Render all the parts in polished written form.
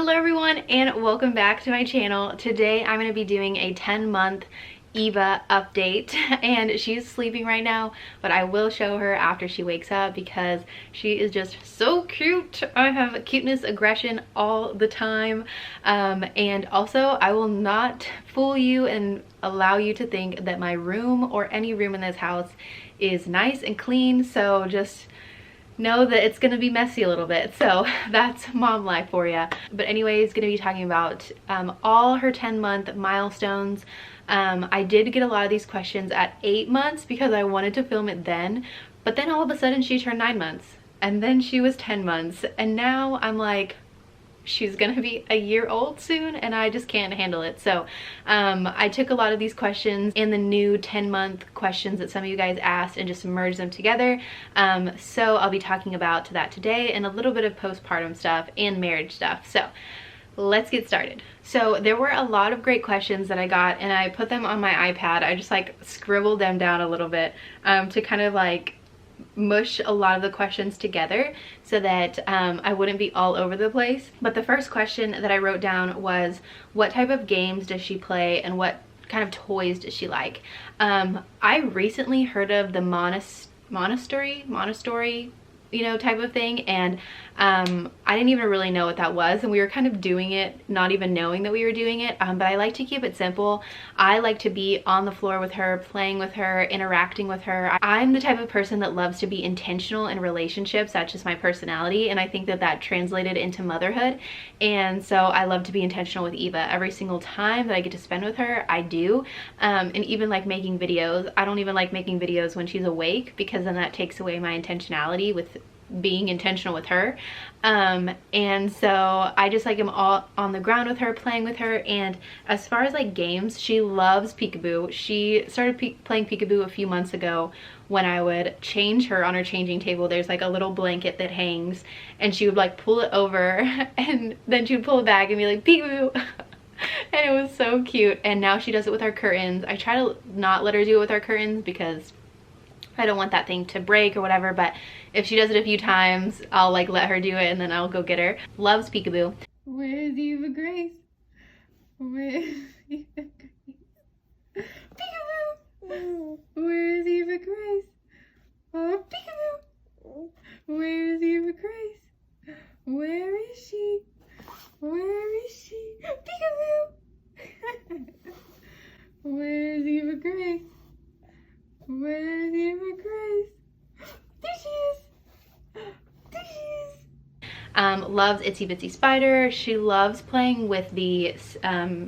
Hello everyone and welcome back to my channel. Today I'm going to be doing a 10-month Eva update, and she's sleeping right now, but I will show her after she wakes up because she is just so cute. I have cuteness aggression all the time, and also I will not fool you and allow you to think that my room or any room in this house is nice and clean, so just know that it's gonna be messy a little bit. So that's mom life for you. But anyways, gonna be talking about all her 10-month milestones. I did get a lot of these questions at 8 months because I wanted to film it then, but then all of a sudden she turned 9 months and then she was 10 months and now I'm like, she's gonna be a year old soon and I just can't handle it. So I took a lot of these questions and the new 10-month questions that some of you guys asked and just merged them together. So I'll be talking about that today and a little bit of postpartum stuff and marriage stuff. So let's get started. So there were a lot of great questions that I got and I put them on my iPad. I just like scribbled them down a little bit to kind of like mush a lot of the questions together so that I wouldn't be all over the place. But the first question that I wrote down was, what type of games does she play and what kind of toys does she like? I recently heard of the Montessori, you know, type of thing, and I didn't even really know what that was, and we were kind of doing it not even knowing that we were doing it, but I like to keep it simple. I like to be on the floor with her, playing with her, interacting with her. I'm the type of person that loves to be intentional in relationships. That's just my personality, and I think that that translated into motherhood, and so I love to be intentional with Eva. Every single time that I get to spend with her, I do, and even like making videos. I don't even like making videos when she's awake because then that takes away my intentionality with being intentional with her, and so I just like am all on the ground with her, playing with her. And as far as like games, she loves peekaboo. She started playing peekaboo a few months ago when I would change her on her changing table. There's like a little blanket that hangs and she would like pull it over and then she would pull it back and be like, peekaboo. And it was so cute. And now she does it with our curtains. I try to not let her do it with our curtains because I don't want that thing to break or whatever, but if she does it a few times, I'll like let her do it and then I'll go get her. Loves peekaboo. Where's Eva Grace? Where's Eva Grace? Peekaboo! Where's Eva Grace? Oh, peekaboo! Where's Eva Grace? Where is she? Where is she? Peekaboo! Where's Eva Grace? Where's Eva Grace? There she is! There she is! Loves Itsy Bitsy Spider. She loves playing with the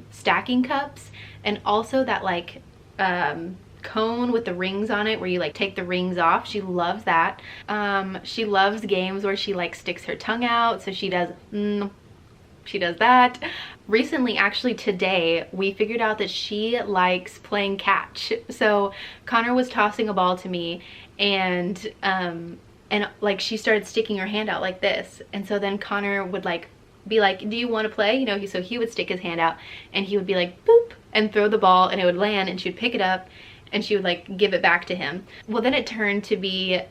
stacking cups and also that like cone with the rings on it where you like take the rings off. She loves that. She loves games where she like sticks her tongue out, so she does that. Recently, actually today, we figured out that she likes playing catch. So Connor was tossing a ball to me and like she started sticking her hand out like this. And so then Connor would like be like, do you want to play? You know, so he would stick his hand out and he would be like, boop, and throw the ball and it would land and she would pick it up and she would like give it back to him. Well, then it turned to be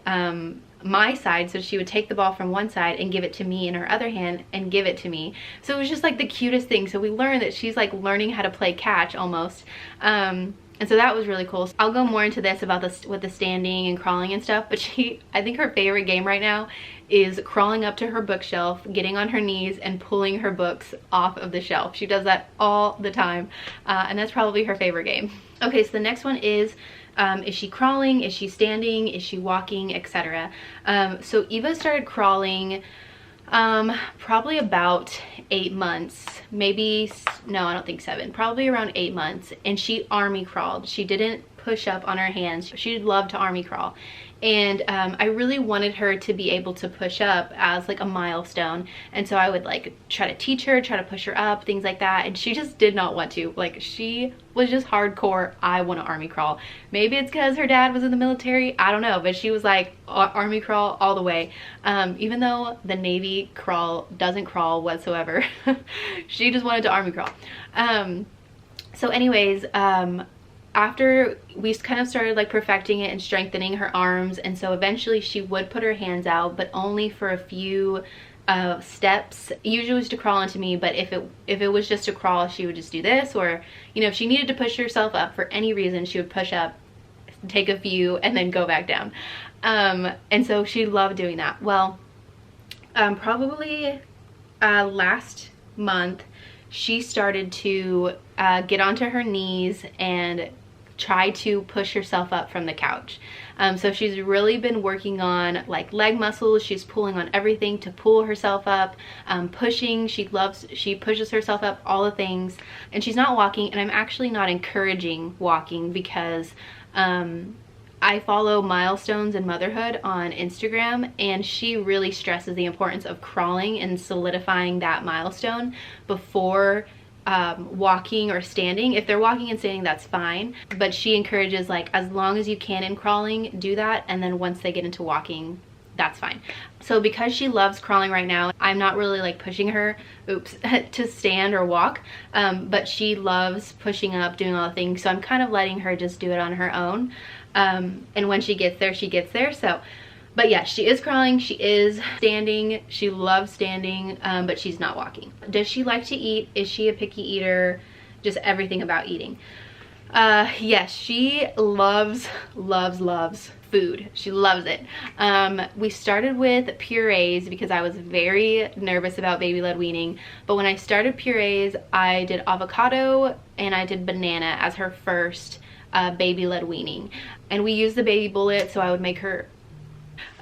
my side, so she would take the ball from one side and give it to me in her other hand and give it to me. So it was just like the cutest thing. So we learned that she's like learning how to play catch almost, and so that was really cool. So I'll go more into this about this with the standing and crawling and stuff, but I think her favorite game right now is crawling up to her bookshelf, getting on her knees and pulling her books off of the shelf. She does that all the time, and that's probably her favorite game. Okay, so the next one is she crawling? Is she standing? Is she walking? Etc. So Eva started crawling probably about 8 months, maybe, no, I don't think 7, probably around 8 months. And she army crawled. She didn't push up on her hands. She'd love to army crawl. And I really wanted her to be able to push up as like a milestone, and so I would like try to teach her, try to push her up, things like that, and she just did not want to. Like, she was just hardcore, I want to army crawl. Maybe it's because her dad was in the military, I don't know, but she was like army crawl all the way. Even though the Navy crawl doesn't crawl whatsoever, she just wanted to army crawl. So anyways, after we kind of started like perfecting it and strengthening her arms, and so eventually she would put her hands out, but only for a few steps. Usually was to crawl onto me, but if it was just to crawl, she would just do this, or you know, if she needed to push herself up for any reason, she would push up, take a few, and then go back down. And so she loved doing that. Well, probably last month she started to get onto her knees and try to push herself up from the couch. So she's really been working on like leg muscles. She's pulling on everything to pull herself up, pushing. She pushes herself up, all the things. And she's not walking, and I'm actually not encouraging walking because I follow Milestones in Motherhood on Instagram, and she really stresses the importance of crawling and solidifying that milestone before walking or standing. If they're walking and standing, that's fine, but she encourages like as long as you can in crawling, do that, and then once they get into walking, that's fine. So because she loves crawling right now, I'm not really like pushing her to stand or walk, but she loves pushing up, doing all the things, so I'm kind of letting her just do it on her own, and when she gets there, she gets there. So but yeah, she is crawling, she is standing, she loves standing, but she's not walking. Does she like to eat? Is she a picky eater? Just everything about eating. Yes, she loves food. She loves it. We started with purees because I was very nervous about baby-led weaning, but when I started purees, I did avocado and I did banana as her first baby-led weaning. And we used the baby bullet, so I would make her...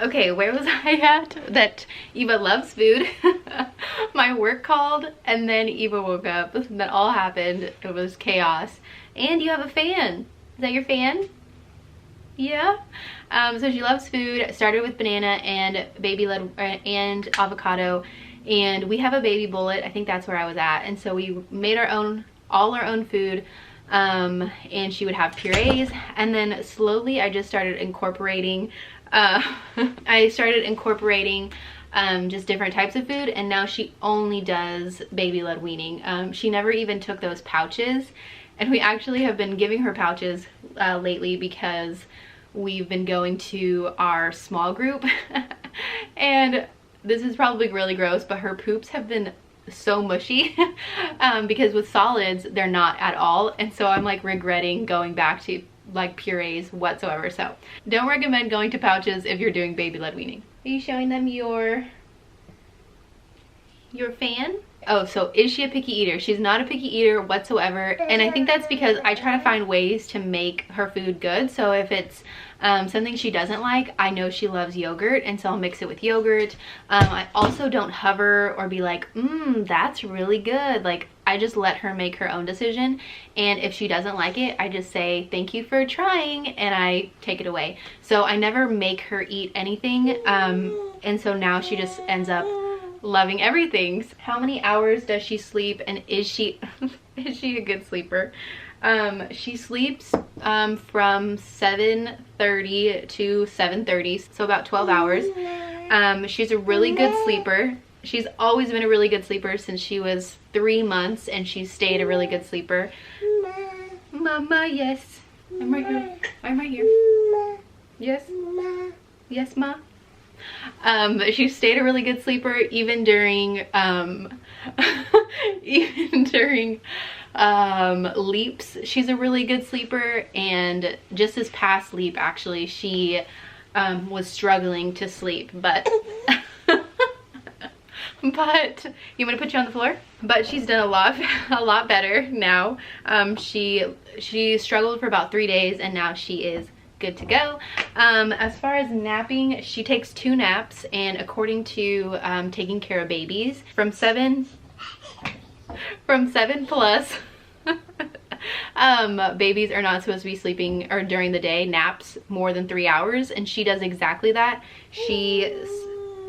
Okay, where was I at? That Eva loves food. My work called, and then Eva woke up. That all happened. It was chaos. And you have a fan. Is that your fan? Yeah. So she loves food. Started with banana and baby-led and avocado, and we have a baby bullet. I think that's where I was at. And so we made all our own food. And she would have purees, and then slowly I just started incorporating just different types of food, and now she only does baby-led weaning. She never even took those pouches, and we actually have been giving her pouches lately because we've been going to our small group and this is probably really gross, but her poops have been so mushy because with solids they're not at all, and so I'm like regretting going back to like purees whatsoever. So don't recommend going to pouches if you're doing baby-led weaning. Are you showing them your fan? Oh, so is she a picky eater? She's not a picky eater whatsoever, and I think that's because I try to find ways to make her food good. So if it's something she doesn't like, I know she loves yogurt, and so I'll mix it with yogurt. I also don't hover or be like, that's really good. Like, I just let her make her own decision, and if she doesn't like it, I just say thank you for trying, and I take it away. So I never make her eat anything, and so now she just ends up loving everything. How many hours does she sleep, and is she is she a good sleeper? She sleeps from 7:30 to 7:30, so about 12 hours. She's a really good sleeper. She's always been a really good sleeper since she was 3 months, and she's stayed a really good sleeper. Mama, yes. I'm right here. I'm right here. Yes. Yes, Ma. She stayed a really good sleeper even during leaps. She's a really good sleeper, and just this past leap actually she was struggling to sleep, but but you want to put you on the floor? But she's done a lot better now. She struggled for about 3 days, and now she is good to go. As far as napping, she takes 2 naps, and according to taking care of babies, from 7 plus babies are not supposed to be sleeping or during the day naps more than 3 hours, and she does exactly that.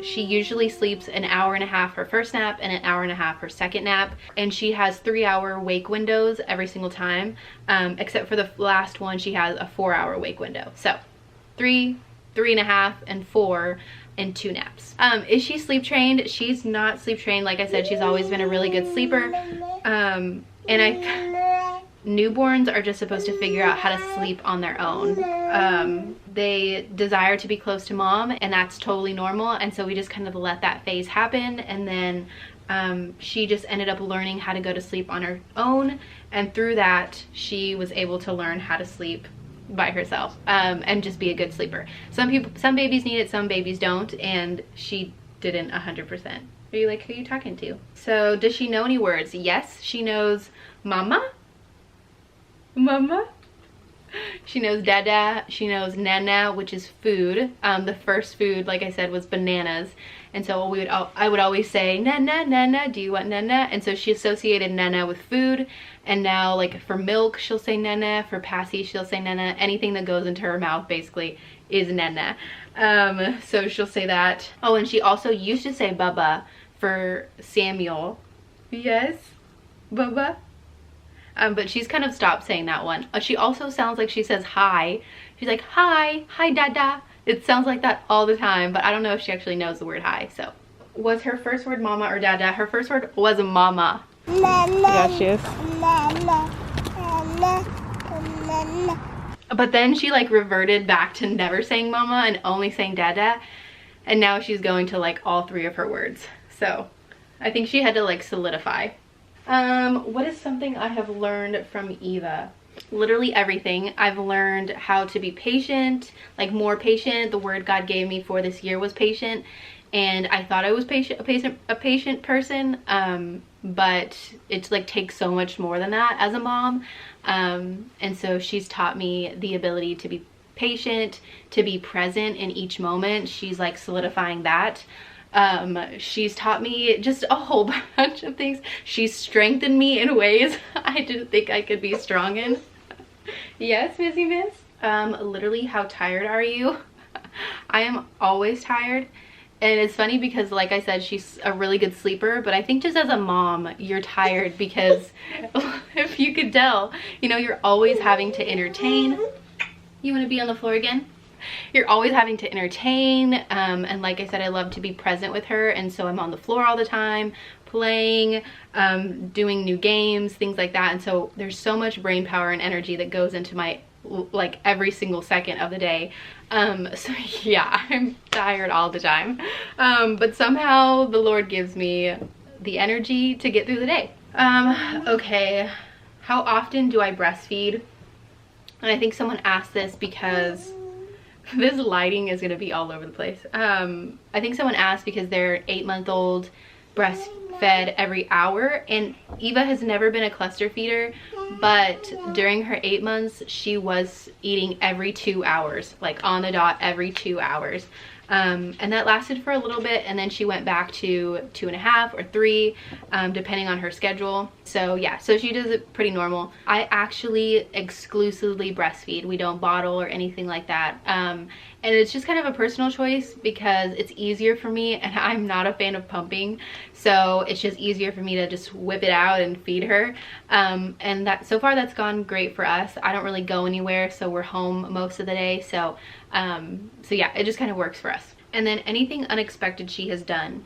She usually sleeps an hour and a half her first nap and an hour and a half her second nap, and she has 3-hour wake windows every single time, except for the last one she has a 4-hour wake window. So 3, 3.5, and 4, and 2 naps. Is she sleep trained? She's not sleep trained. Like I said, she's always been a really good sleeper, and newborns are just supposed to figure out how to sleep on their own. They desire to be close to mom, and that's totally normal, and so we just kind of let that phase happen. And then she just ended up learning how to go to sleep on her own, and through that she was able to learn how to sleep by herself, and just be a good sleeper. Some babies need it, some babies don't, and she didn't 100%. Are you like, who are you talking to? So does she know any words? Yes, she knows mama, mama. She knows dada, she knows nana, which is food. The first food, like I said, was bananas. And so I would always say, nana, nana, do you want nana? And so she associated nana with food. And now, like, for milk, she'll say nana. For passy, she'll say nana. Anything that goes into her mouth, basically, is nana. So she'll say that. Oh, and she also used to say baba for Samuel. Yes, baba. But she's kind of stopped saying that one. She also sounds like she says hi. She's like, hi, hi dada. It sounds like that all the time, but I don't know if she actually knows the word hi. So, was her first word mama or dada? Her first word was mama. Yeah, she is. But then she like reverted back to never saying mama and only saying dada. And now she's going to like all three of her words. So, I think she had to like solidify. What is something I have learned from Eva? Literally everything. I've learned how to be patient, like more patient. The word God gave me for this year was patient, and I thought I was a patient person, but it's like takes so much more than that as a mom. And so she's taught me the ability to be patient, to be present in each moment. She's like solidifying that. She's taught me just a whole bunch of things. She's strengthened me in ways I didn't think I could be strong in. Yes, Missy Miss? Literally, how tired are you? I am always tired. And it's funny because, like I said, she's a really good sleeper, but I think just as a mom, you're tired because if you could tell, you know, you're always having to entertain. You want to be on the floor again? You're always having to entertain, and like I said, I love to be present with her, and so I'm on the floor all the time playing, doing new games, things like that. And so there's so much brain power and energy that goes into my like every single second of the day. So yeah, I'm tired all the time, but somehow the Lord gives me the energy to get through the day. Okay, how often do I breastfeed? And I think someone asked this because this lighting is gonna be all over the place. I think someone asked because they're 8-month-old, breastfed every hour, and Eva has never been a cluster feeder, but during her 8 months, she was eating every 2 hours, like on the dot every 2 hours. And that lasted for a little bit, and then she went back to 2.5 or 3, depending on her schedule. So yeah, so she does it pretty normal. I actually exclusively breastfeed. We don't bottle or anything like that. And it's just kind of a personal choice because it's easier for me, and I'm not a fan of pumping. So it's just easier for me to just whip it out and feed her. And that so far that's gone great for us. I don't really go anywhere, so we're home most of the day. So yeah, it just kind of works for us. And then anything unexpected she has done.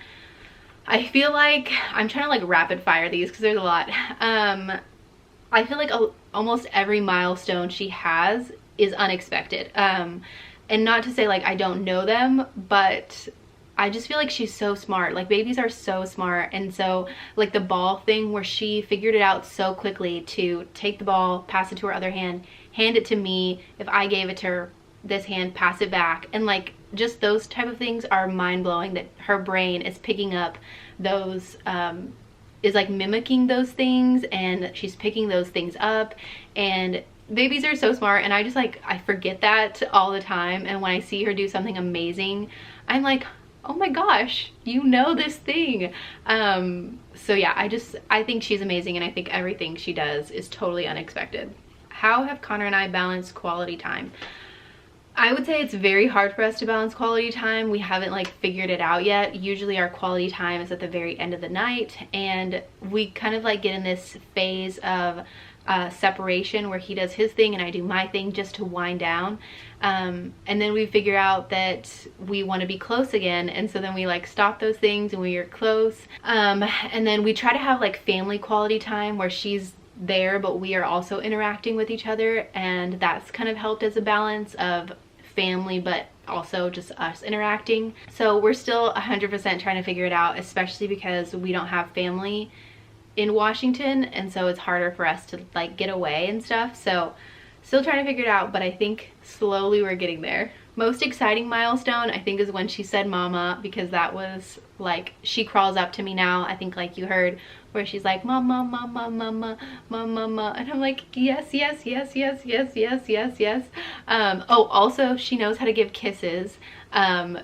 I feel like I'm trying to like rapid fire these because there's a lot. I feel like almost every milestone she has is unexpected. And not to say like I don't know them, but I just feel like she's so smart. Like babies are so smart. And so like the ball thing where she figured it out so quickly to take the ball, pass it to her other hand, hand it to me. If I gave it to her, this hand, pass it back. And like just those type of things are mind-blowing, that her brain is picking up those, is like mimicking those things, and she's picking those things up. And babies are so smart, and I just like, I forget that all the time. And when I see her do something amazing, I'm like, oh my gosh, you know this thing. So yeah, I think she's amazing, and I think everything she does is totally unexpected. How have Connor and I balanced quality time? I would say it's very hard for us to balance quality time. We haven't like figured it out yet. Usually our quality time is at the very end of the night, and we kind of like get in this phase of separation where he does his thing and I do my thing just to wind down. And then we figure out that we want to be close again, and so then we like stop those things and we are close. And then we try to have like family quality time where she's there, but we are also interacting with each other, and that's kind of helped as a balance of family but also just us interacting. So we're still 100% trying to figure it out, especially because we don't have family in Washington, and so it's harder for us to like get away and stuff. So still trying to figure it out, but I think slowly we're getting there. Most exciting milestone, I think, is when she said mama, because that was like, she crawls up to me now, I think like you heard, where she's like mama, mama, mama, mama, mama, and I'm like yes, yes, yes, yes, yes, yes, yes, yes. Oh, also she knows how to give kisses.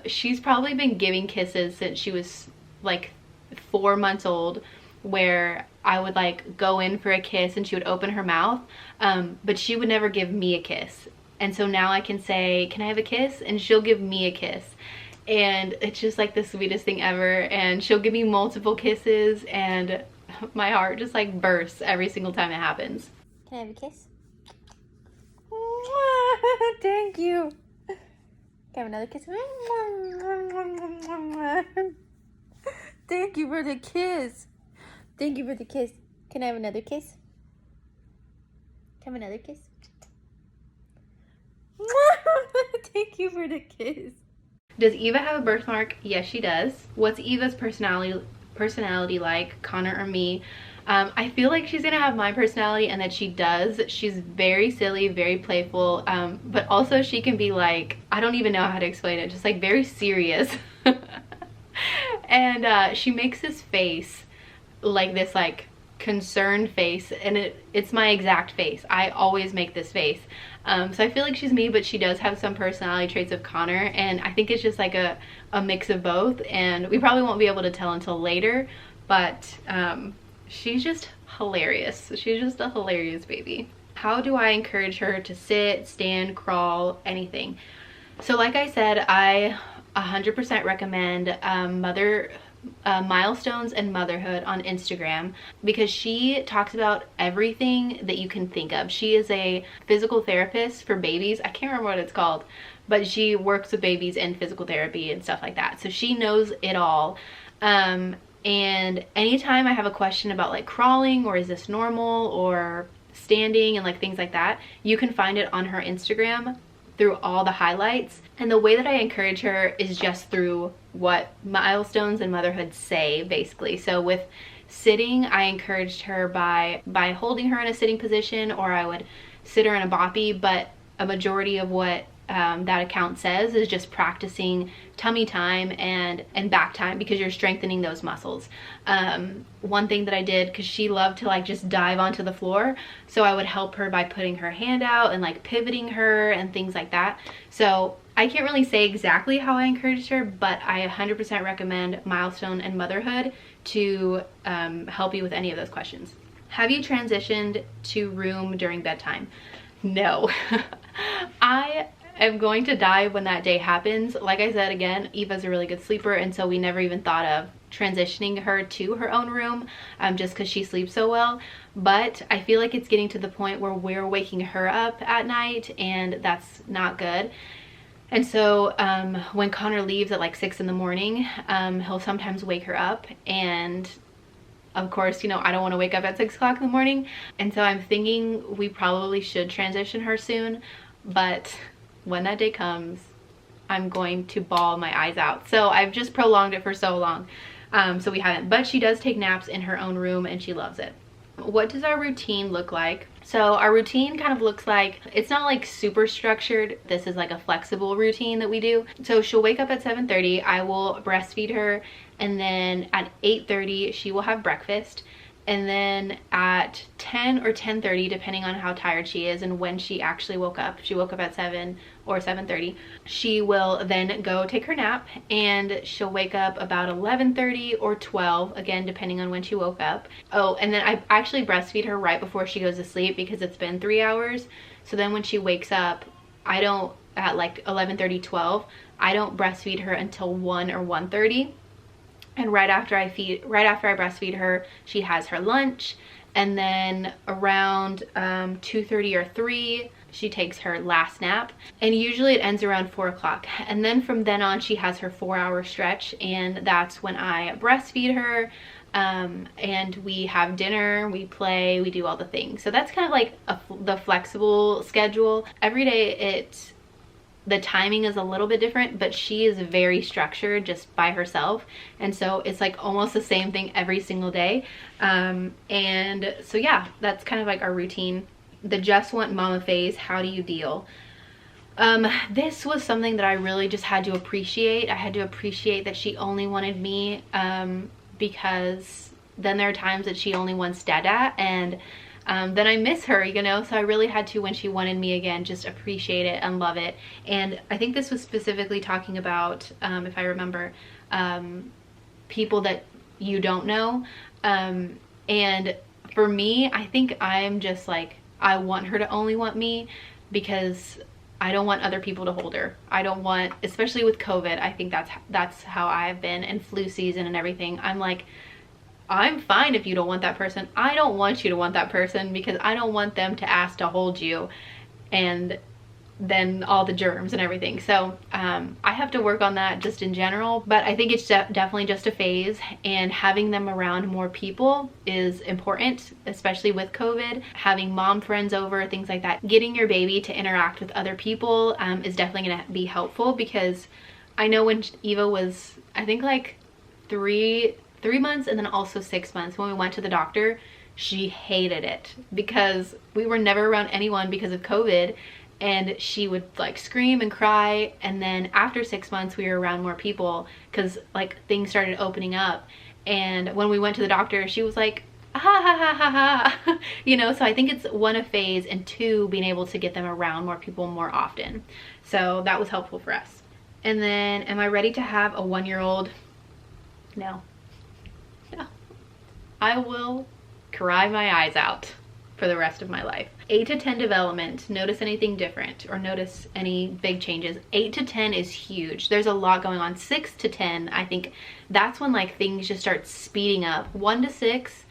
She's probably been giving kisses since she was like 4 months old, where I would like go in for a kiss and she would open her mouth, but she would never give me a kiss. And so now I can say, can I have a kiss? And she'll give me a kiss. And it's just like the sweetest thing ever. And she'll give me multiple kisses, and my heart just like bursts every single time it happens. Can I have a kiss? Thank you. Can I have another kiss? Thank you for the kiss. Thank you for the kiss. Can I have another kiss? Can I have another kiss? Thank you for the kiss. Does Eva have a birthmark? Yes, she does. What's Eva's personality like, Connor or me? I feel like she's gonna have my personality, and that she does. She's very silly, very playful, but also she can be like, I don't even know how to explain it, just like very serious. And she makes this face, like this like concerned face, and it's my exact face. I always make this face. So I feel like she's me, but she does have some personality traits of Connor, and I think it's just like a mix of both, and we probably won't be able to tell until later, but she's just hilarious. She's just a hilarious baby. How do I encourage her to sit, stand, crawl, anything? So like I said, I 100% recommend Milestones and Motherhood on Instagram, because she talks about everything that you can think of. She is a physical therapist for babies. I can't remember what it's called, but she works with babies in physical therapy and stuff like that. So she knows it all. And anytime I have a question about like crawling, or is this normal, or standing, and like things like that, you can find it on her Instagram through all the highlights. And the way that I encourage her is just through what Milestones and Motherhood say, basically. So with sitting, I encouraged her by holding her in a sitting position, or I would sit her in a boppy, but a majority of what that account says is just practicing tummy time and back time, because you're strengthening those muscles. One thing that I did, because she loved to like just dive onto the floor, so I would help her by putting her hand out and like pivoting her and things like that. So I can't really say exactly how I encouraged her, but I 100% recommend Milestone and Motherhood to help you with any of those questions. Have you transitioned to room during bedtime? No. I am going to die when that day happens. Like I said, again, Eva's a really good sleeper, and so we never even thought of transitioning her to her own room, just because she sleeps so well. But I feel like it's getting to the point where we're waking her up at night, and that's not good. And so when Connor leaves at like 6 in the morning, he'll sometimes wake her up, and of course, you know, I don't want to wake up at 6 o'clock in the morning. And so I'm thinking we probably should transition her soon, but when that day comes, I'm going to bawl my eyes out. So I've just prolonged it for so long. So we haven't, but she does take naps in her own room, and she loves it. What does our routine look like? So our routine kind of looks like, it's not like super structured. This is like a flexible routine that we do. So she'll wake up at 7:30. I will breastfeed her, and then at 8:30 she will have breakfast. And then at 10 or 10:30, depending on how tired she is and when she actually woke up, she woke up at 7 or 7:30, she will then go take her nap, and she'll wake up about 11:30 or 12, again, depending on when she woke up. Oh, and then I actually breastfeed her right before she goes to sleep, because it's been 3 hours. So then when she wakes up, I don't, at like 11:30, 12, I don't breastfeed her until 1 or 1:30. And right after I breastfeed her, she has her lunch, and then around 2:30 or 3, she takes her last nap, and usually it ends around 4 o'clock. And then from then on, she has her 4-hour stretch, and that's when I breastfeed her. And we have dinner, we play, we do all the things. So that's kind of like the flexible schedule. Every day the timing is a little bit different, but she is very structured just by herself. And so it's like almost the same thing every single day. And so yeah, that's kind of like our routine. The just want mama phase, how do you deal? This was something that I really just had to appreciate. I had to appreciate that she only wanted me, because then there are times that she only wants dada, and then I miss her, you know. So I really had to, when she wanted me again, just appreciate it and love it. And I think this was specifically talking about, if I remember, people that you don't know. And for me, I think I'm just like, I want her to only want me, because I don't want other people to hold her. I don't want, especially with COVID, I think that's how I've been, and flu season and everything. I'm like, I'm fine if you don't want that person. I don't want you to want that person, because I don't want them to ask to hold you, and then all the germs and everything. So I have to work on that just in general, but I think it's definitely just a phase, and having them around more people is important, especially with COVID. Having mom friends over, things like that. Getting your baby to interact with other people is definitely gonna be helpful, because I know when Eva was, I think like three months and then also 6 months, when we went to the doctor, she hated it because we were never around anyone because of COVID. And she would like scream and cry. And then after 6 months, we were around more people because like things started opening up. And when we went to the doctor, she was like, ha ha ha ha ha, you know. So I think it's one, a phase, and two, being able to get them around more people more often. So that was helpful for us. And then, am I ready to have a 1-year-old? No. I will cry my eyes out for the rest of my life. 8 to 10 development. Notice anything different, or notice any big changes? 8 to 10 is huge. There's a lot going on. 6 to 10, I think that's when like things just start speeding up. 1 to 6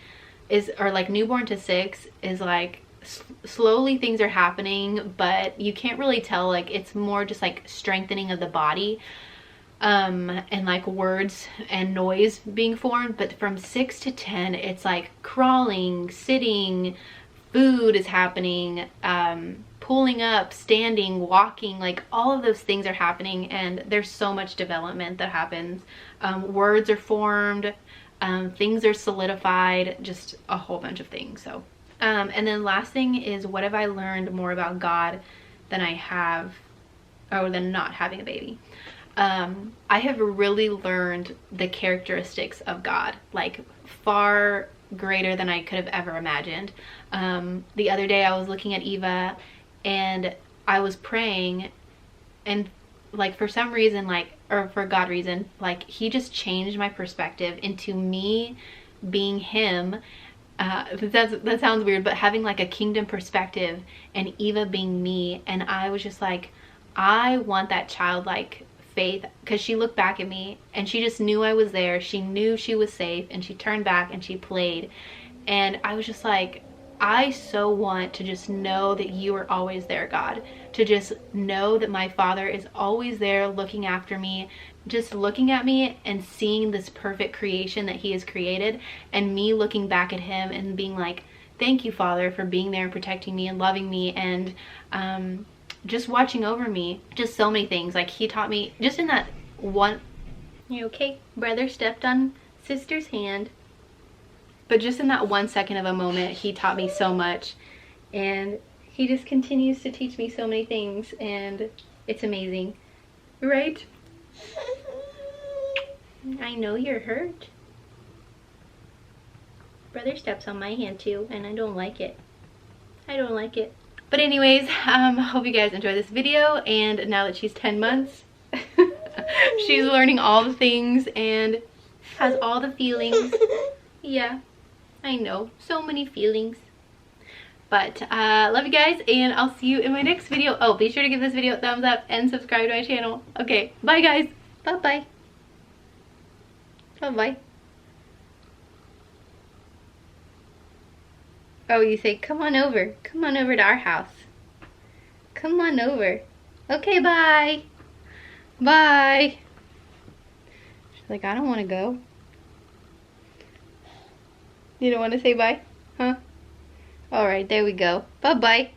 is, or like newborn to 6 is like slowly things are happening, but you can't really tell. Like it's more just like strengthening of the body, and like words and noise being formed. But from 6 to 10, it's like crawling, sitting, food is happening, pulling up, standing, walking, like all of those things are happening, and there's so much development that happens. Words are formed, things are solidified, just a whole bunch of things. So and then last thing is, what have I learned more about God than I have, or than not having a baby? I have really learned the characteristics of God, like far greater than I could have ever imagined. The other day I was looking at Eva and I was praying, and like for some reason, like, or for God reason, like he just changed my perspective into me being him. That sounds weird, but having like a kingdom perspective, and Eva being me. And I was just like, I want that childlike faith, because she looked back at me and she just knew I was there. She knew she was safe, and she turned back and she played. And I was just like, I so want to just know that you are always there, God. To just know that my Father is always there looking after me, just looking at me and seeing this perfect creation that he has created, and me looking back at him and being like, thank you, Father, for being there and protecting me and loving me, and just watching over me. Just so many things. Like he taught me just in that one, you okay? Brother stepped on sister's hand. But just in that 1 second of a moment, he taught me so much, and he just continues to teach me so many things, and it's amazing, right? I know you're hurt. Brother steps on my hand too, and I don't like it. I don't like it. But anyways, hope you guys enjoy this video. And now that she's 10 months, she's learning all the things and has all the feelings. Yeah, I know, so many feelings. But love you guys, and I'll see you in my next video. Oh, be sure to give this video a thumbs up and subscribe to my channel. Okay, bye guys. Bye-bye. Bye-bye. Oh, you say, come on over. Come on over to our house. Come on over. Okay, bye. Bye. She's like, I don't want to go. You don't want to say bye? Huh? Alright, there we go. Bye-bye.